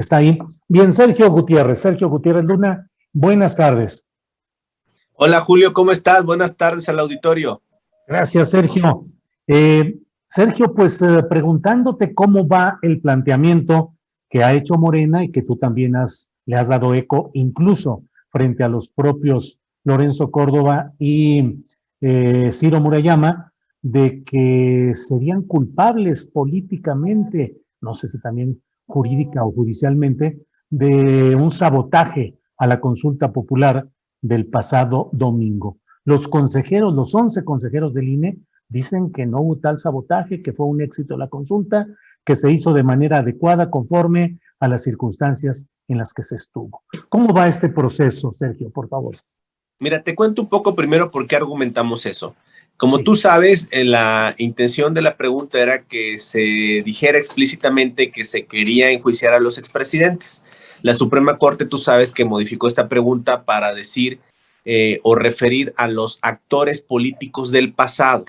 Está ahí. Bien, Sergio Gutiérrez Luna, buenas tardes. Hola Julio, ¿cómo estás? Buenas tardes al auditorio. Gracias, Sergio. Sergio, pues preguntándote cómo va el planteamiento que ha hecho Morena y que tú también le has dado eco, incluso frente a los propios Lorenzo Córdoba y Ciro Murayama, de que serían culpables políticamente, no sé si también jurídica o judicialmente, de un sabotaje a la consulta popular del pasado domingo. Los 11 consejeros del INE dicen que no hubo tal sabotaje, que fue un éxito la consulta, que se hizo de manera adecuada conforme a las circunstancias en las que se estuvo. ¿Cómo va este proceso, Sergio, por favor? Mira, te cuento un poco primero por qué argumentamos eso. Como Sí. tú sabes, la intención de la pregunta era que se dijera explícitamente que se quería enjuiciar a los expresidentes. La Suprema Corte, tú sabes que modificó esta pregunta para decir o referir a los actores políticos del pasado.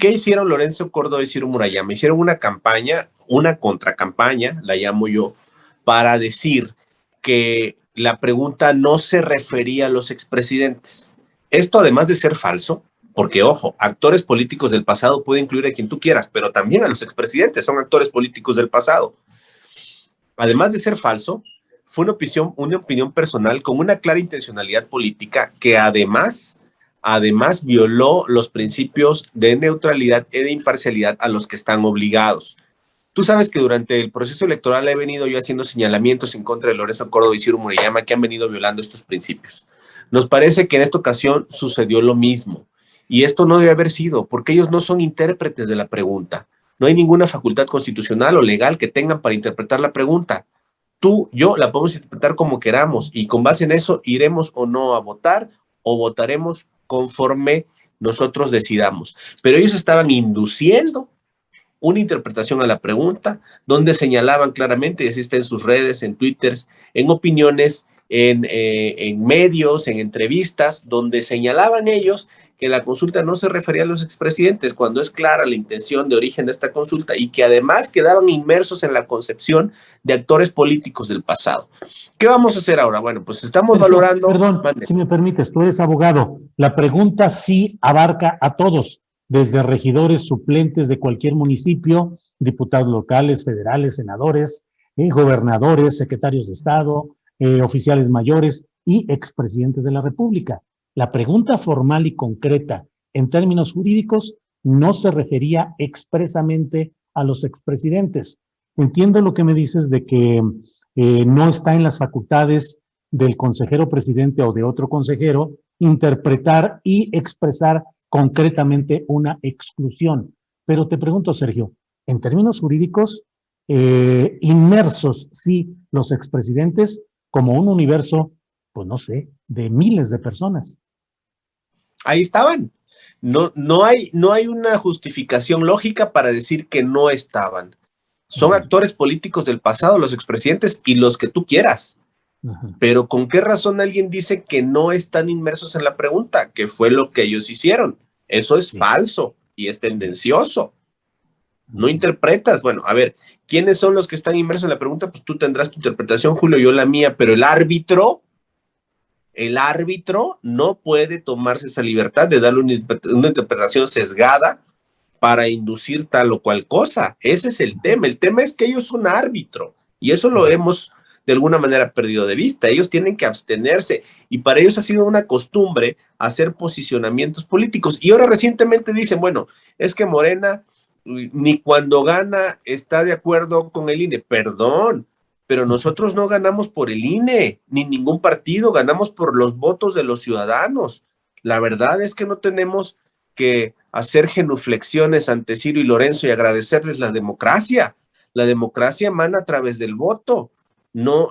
¿Qué hicieron Lorenzo Córdoba y Ciro Murayama? Hicieron una campaña, una contracampaña, la llamo yo, para decir que la pregunta no se refería a los expresidentes. Esto, además de ser falso, porque ojo, actores políticos del pasado puede incluir a quien tú quieras, pero también a los expresidentes son actores políticos del pasado. Además de ser falso, fue una opinión personal con una clara intencionalidad política que además violó los principios de neutralidad y de imparcialidad a los que están obligados. Tú sabes que durante el proceso electoral he venido yo haciendo señalamientos en contra de Lorenzo Córdoba y Ciro Murayama que han venido violando estos principios. Nos parece que en esta ocasión sucedió lo mismo. Y esto no debe haber sido, porque ellos no son intérpretes de la pregunta. No hay ninguna facultad constitucional o legal que tengan para interpretar la pregunta. Tú, yo la podemos interpretar como queramos y con base en eso iremos o no a votar o votaremos conforme nosotros decidamos. Pero ellos estaban induciendo una interpretación a la pregunta donde señalaban claramente, y así está en sus redes, en Twitter, en opiniones, en medios, en entrevistas, donde señalaban ellos que la consulta no se refería a los expresidentes, cuando es clara la intención de origen de esta consulta y que además quedaban inmersos en la concepción de actores políticos del pasado. ¿Qué vamos a hacer ahora? Bueno, pues estamos valorando... Perdón, si me permites, tú eres abogado. La pregunta sí abarca a todos, desde regidores suplentes de cualquier municipio, diputados locales, federales, senadores, gobernadores, secretarios de Estado, oficiales mayores y expresidentes de la República. La pregunta formal y concreta en términos jurídicos no se refería expresamente a los expresidentes. Entiendo lo que me dices de que no está en las facultades del consejero presidente o de otro consejero interpretar y expresar concretamente una exclusión. Pero te pregunto, Sergio, en términos jurídicos, inmersos, sí, los expresidentes como un universo, pues no sé, de miles de personas. Ahí estaban. No hay una justificación lógica para decir que no estaban. Son actores políticos del pasado, los expresidentes y los que tú quieras. Pero ¿con qué razón alguien dice que no están inmersos en la pregunta? Que fue lo que ellos hicieron. Eso es falso y es tendencioso. No interpretas. Bueno, a ver, ¿quiénes son los que están inmersos en la pregunta? Pues tú tendrás tu interpretación, Julio, yo la mía, pero el árbitro no puede tomarse esa libertad de darle una interpretación sesgada para inducir tal o cual cosa. Ese es el tema. El tema es que ellos son árbitro y eso lo hemos de alguna manera perdido de vista. Ellos tienen que abstenerse y para ellos ha sido una costumbre hacer posicionamientos políticos. Y ahora recientemente dicen, bueno, es que Morena ni cuando gana está de acuerdo con el INE. Perdón, pero nosotros no ganamos por el INE, ni ningún partido, ganamos por los votos de los ciudadanos. La verdad es que no tenemos que hacer genuflexiones ante Ciro y Lorenzo y agradecerles la democracia. La democracia emana a través del voto. No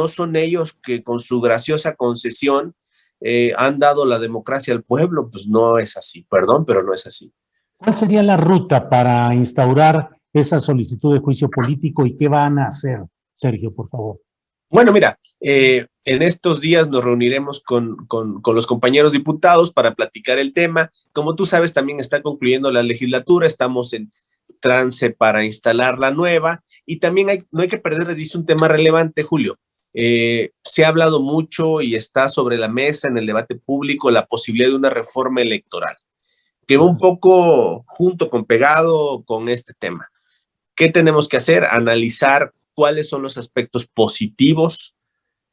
son ellos que con su graciosa concesión han dado la democracia al pueblo. Pues no es así, perdón, pero no es así. ¿Cuál sería la ruta para instaurar esa solicitud de juicio político y qué van a hacer, Sergio, por favor? Bueno, mira, en estos días nos reuniremos con los compañeros diputados para platicar el tema. Como tú sabes, también está concluyendo la legislatura, estamos en trance para instalar la nueva Y también no hay que perder de vista un tema relevante, Julio. Se ha hablado mucho y está sobre la mesa en el debate público la posibilidad de una reforma electoral, que va un poco junto con pegado con este tema. ¿Qué tenemos que hacer? Analizar cuáles son los aspectos positivos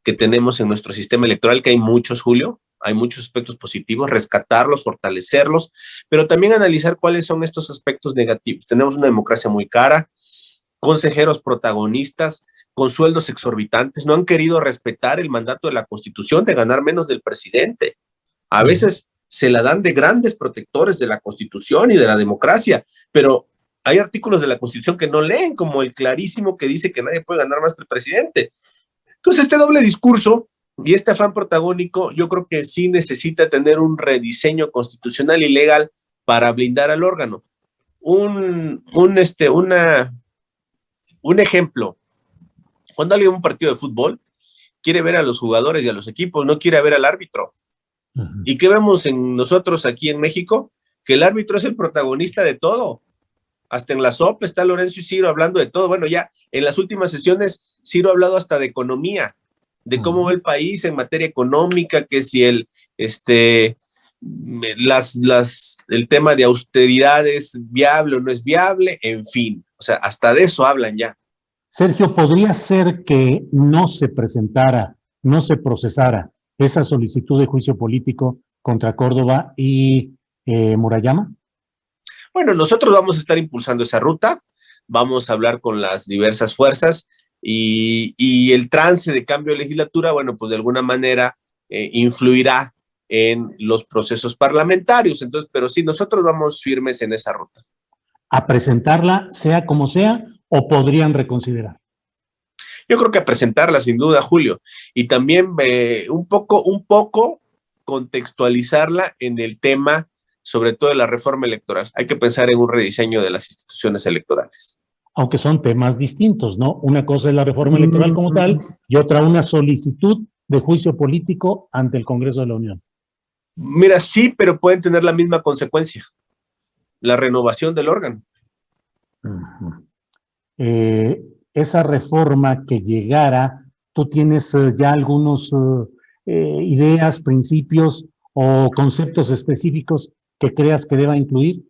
que tenemos en nuestro sistema electoral, que hay muchos, Julio, hay muchos aspectos positivos, rescatarlos, fortalecerlos, pero también analizar cuáles son estos aspectos negativos. Tenemos una democracia muy cara, consejeros protagonistas, con sueldos exorbitantes, no han querido respetar el mandato de la Constitución de ganar menos del presidente. A veces se la dan de grandes protectores de la Constitución y de la democracia, pero hay artículos de la Constitución que no leen, como el clarísimo que dice que nadie puede ganar más que el presidente. Entonces, este doble discurso y este afán protagónico, yo creo que sí necesita tener un rediseño constitucional y legal para blindar al órgano. Un ejemplo, cuando alguien va a un partido de fútbol, quiere ver a los jugadores y a los equipos, no quiere ver al árbitro. ¿Y qué vemos en nosotros aquí en México? Que el árbitro es el protagonista de todo. Hasta en la sopa está Lorenzo y Ciro hablando de todo. Bueno, ya en las últimas sesiones Ciro ha hablado hasta de economía, de cómo va el país en materia económica, que si el tema de austeridad es viable o no es viable, en fin. O sea, hasta de eso hablan ya. Sergio, ¿podría ser que no se presentara, no se procesara esa solicitud de juicio político contra Córdoba y Murayama? Bueno, nosotros vamos a estar impulsando esa ruta, vamos a hablar con las diversas fuerzas y el trance de cambio de legislatura, bueno, pues de alguna manera influirá en los procesos parlamentarios. Entonces, pero sí, nosotros vamos firmes en esa ruta. ¿A presentarla, sea como sea, o podrían reconsiderar? Yo creo que a presentarla, sin duda, Julio, y también un poco contextualizarla en el tema, sobre todo de la reforma electoral. Hay que pensar en un rediseño de las instituciones electorales. Aunque son temas distintos, ¿no? Una cosa es la reforma electoral como tal y otra una solicitud de juicio político ante el Congreso de la Unión. Mira, sí, pero pueden tener la misma consecuencia, la renovación del órgano. Esa reforma que llegara, ¿tú tienes ya algunos ideas, principios o conceptos específicos que creas que deba incluir?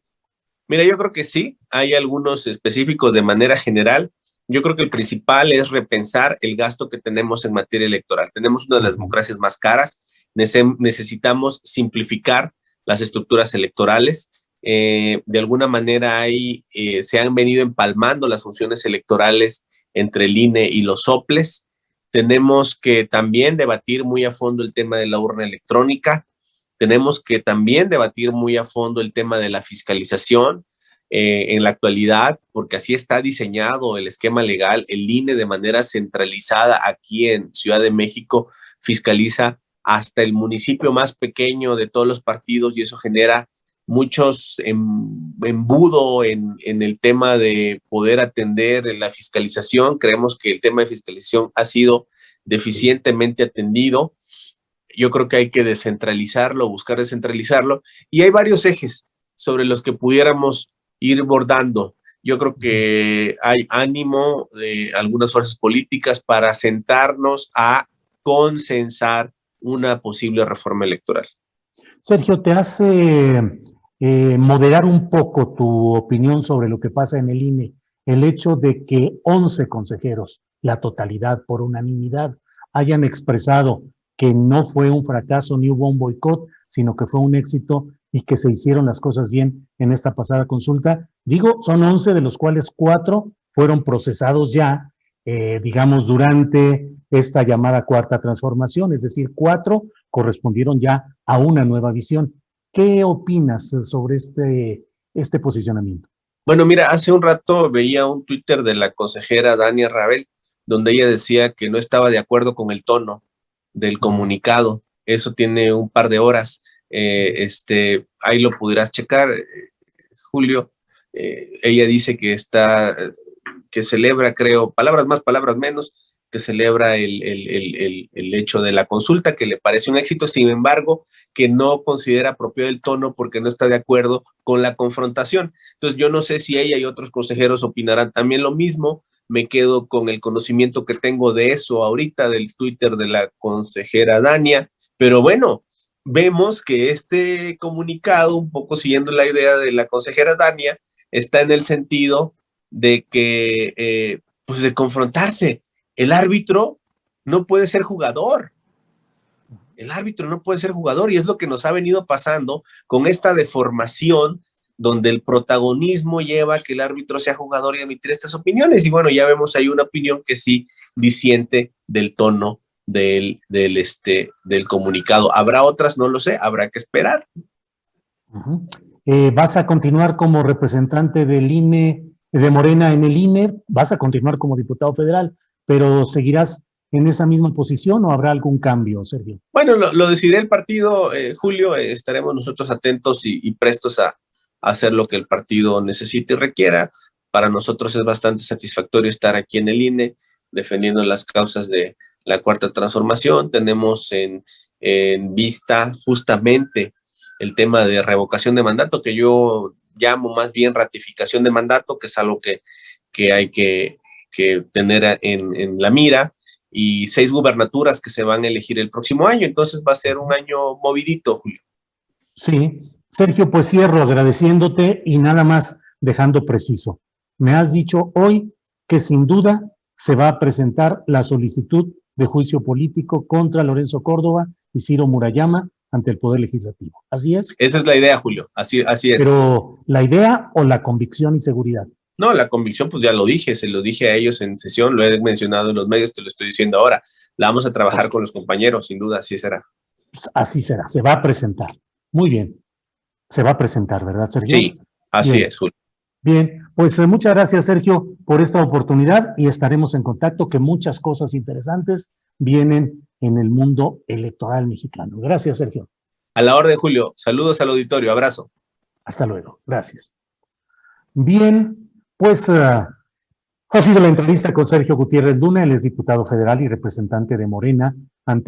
Mira, yo creo que sí, hay algunos específicos de manera general. Yo creo que el principal es repensar el gasto que tenemos en materia electoral. Tenemos una de las democracias más caras, necesitamos simplificar las estructuras electorales. De alguna manera se han venido empalmando las funciones electorales entre el INE y los soples. Tenemos que también debatir muy a fondo el tema de la urna electrónica. Tenemos que también debatir muy a fondo el tema de la fiscalización en la actualidad, porque así está diseñado el esquema legal. El INE de manera centralizada aquí en Ciudad de México fiscaliza hasta el municipio más pequeño de todos los partidos y eso genera muchos embudo en el tema de poder atender la fiscalización. Creemos que el tema de fiscalización ha sido deficientemente atendido. Yo creo que hay que descentralizarlo, buscar descentralizarlo, y hay varios ejes sobre los que pudiéramos ir bordando. Yo creo que hay ánimo de algunas fuerzas políticas para sentarnos a consensar una posible reforma electoral. Sergio, ¿te hace moderar un poco tu opinión sobre lo que pasa en el INE el hecho de que 11 consejeros, la totalidad por unanimidad, hayan expresado que no fue un fracaso ni hubo un boicot, sino que fue un éxito y que se hicieron las cosas bien en esta pasada consulta? Digo, son 11 de los cuales 4 fueron procesados ya, digamos, durante esta llamada cuarta transformación, es decir, 4 correspondieron ya a una nueva visión. ¿Qué opinas sobre este posicionamiento? Bueno, mira, hace un rato veía un Twitter de la consejera Dania Rabel, donde ella decía que no estaba de acuerdo con el tono del comunicado. Eso tiene un par de horas. Ahí lo pudieras checar, Julio. Ella dice que celebra, creo, palabras más, palabras menos, que celebra el hecho de la consulta, que le parece un éxito, sin embargo, que no considera apropiado el tono porque no está de acuerdo con la confrontación. Entonces, yo no sé si ella y otros consejeros opinarán también lo mismo, me quedo con el conocimiento que tengo de eso ahorita, del Twitter de la consejera Dania, pero bueno, vemos que este comunicado, un poco siguiendo la idea de la consejera Dania, está en el sentido de que, pues de confrontarse. El árbitro no puede ser jugador. El árbitro no puede ser jugador y es lo que nos ha venido pasando con esta deformación donde el protagonismo lleva a que el árbitro sea jugador y emitir estas opiniones. Y bueno, ya vemos ahí una opinión que sí disiente del tono del comunicado. ¿Habrá otras? No lo sé, habrá que esperar. ¿Vas a continuar como representante del INE, de Morena en el INE? ¿Vas a continuar como diputado federal, pero seguirás en esa misma posición o habrá algún cambio, Sergio? Bueno, lo decidirá el partido, Julio. Estaremos nosotros atentos y prestos a hacer lo que el partido necesite y requiera. Para nosotros es bastante satisfactorio estar aquí en el INE defendiendo las causas de la Cuarta Transformación. Tenemos en vista justamente el tema de revocación de mandato, que yo llamo más bien ratificación de mandato, que es algo que hay que tener en la mira, y 6 gubernaturas que se van a elegir el próximo año. Entonces va a ser un año movidito, Julio. Sí, Sergio, pues cierro agradeciéndote y nada más dejando preciso. Me has dicho hoy que sin duda se va a presentar la solicitud de juicio político contra Lorenzo Córdoba y Ciro Murayama ante el Poder Legislativo. ¿Así es? Esa es la idea, Julio. Así es. Pero la idea o la convicción y seguridad. No, la convicción, pues ya lo dije, se lo dije a ellos en sesión, lo he mencionado en los medios, te lo estoy diciendo ahora. La vamos a trabajar con los compañeros, sin duda, así será. Pues así será, se va a presentar. Muy bien. Se va a presentar, ¿verdad, Sergio? Sí, así bien. Es, Julio. Bien, pues muchas gracias, Sergio, por esta oportunidad y estaremos en contacto, que muchas cosas interesantes vienen en el mundo electoral mexicano. Gracias, Sergio. A la orden, Julio. Saludos al auditorio. Abrazo. Hasta luego. Gracias. Bien, pues ha sido la entrevista con Sergio Gutiérrez Luna, él es diputado federal y representante de Morena ante el